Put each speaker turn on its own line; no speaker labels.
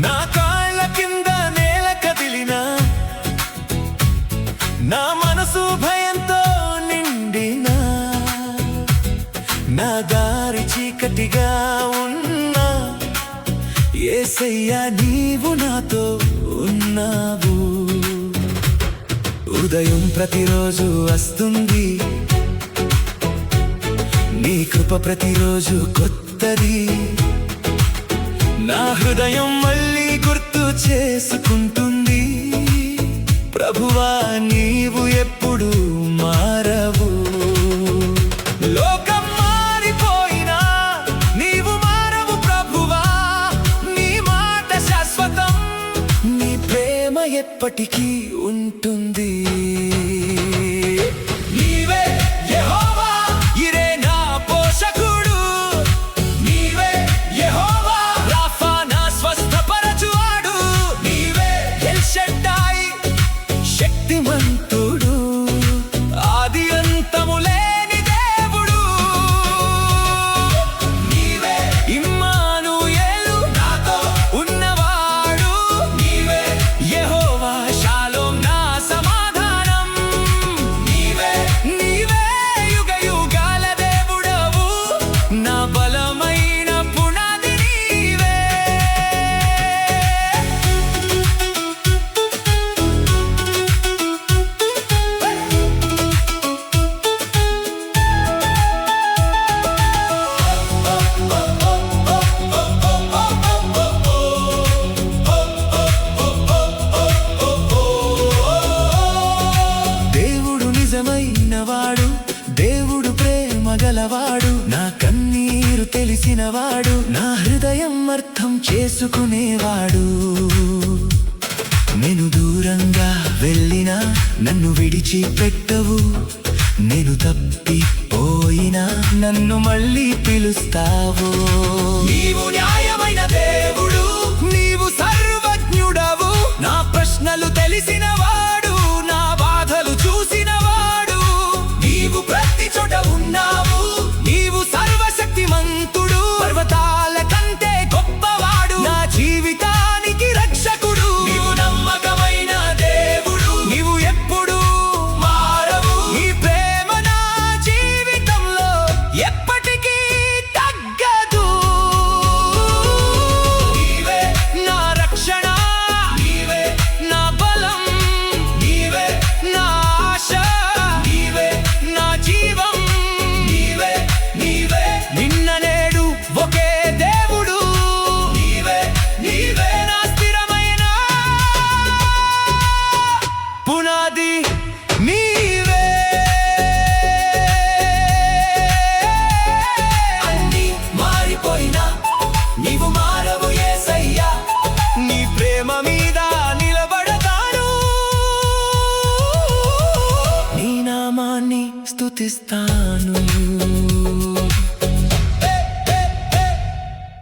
నా కాళ్ళ కింద నేల కదిలినా, నా మనసు భయంతో నిండినా, నా దారి చీకటిగా ఉన్నా, యేసయ్యా నీవు నాతో ఉన్నావు. ఉదయం ప్రతిరోజు వస్తుంది, నీ కృప ప్రతిరోజు కొత్తది. నా హృదయం మళ్ళీ గుర్తు చేసుకుంటుంది, ప్రభువా నీవు ఎప్పుడు మారవు. లోకం మారిపోయినా నీవు మారవు ప్రభువా, నీ మాట శాశ్వతం, నీ ప్రేమ ఎప్పటికీ ఉంటుంది. శక్తిమంతుడు, ఆది అంతము లేని దేవుడు, నీవే ఇమ్మానుయేలు నాతో ఉన్నవాడు, నీవే యెహోవా షాలోమ్ నా సమాధానం, నీవే నీవే యుగ యుగాల దేవుడవు, నా బలమైన పునాది నీవే. నిజమైనవాడు, దేవుడు ప్రేమ గలవాడు, నా కన్నీరు తెలిసినవాడు, నా హృదయం అర్థం చేసుకునేవాడు. నేను దూరంగా వెళ్ళినా నన్ను విడిచిపెట్టవు, నేను తప్పిపోయినా నన్ను మళ్ళీ పిలుస్తావు. నీవు న్యాయమైన దేవుడు, నీవు సర్వజ్ఞుడవు, నా ప్రశ్నలు తెలిసినవాడు, నా బాధలు చూసినవాడు, నీవు ప్రతి చోట ఉన్నావు, నీవు సర్వశక్తిమంతుడు, పర్వతాల కంటే గొప్పవాడు, నా జీవితానికి రక్షకుడు, నీవు నమ్మకమైన దేవుడు, నీవు ఎప్పుడు మారవు, నీ ప్రేమ నా జీవితంలో ఎప్పటికీ తగ్గదు. నీవే నా రక్షణ, నీవే నా బలం, నీవే నా ఆశ, నీవే నా జీవం, నీవే నీవే నిన్న నేడు ఒకే దేవుడు, నీవే నీవే నా స్థిరమైన పునాది నీవే. అన్నీ మారిపోయినా నీవు మారవు యేసయ్యా, నీ ప్రేమ మీద నిలబడతాను, నీ నామాన్ని స్తుతిస్తాను.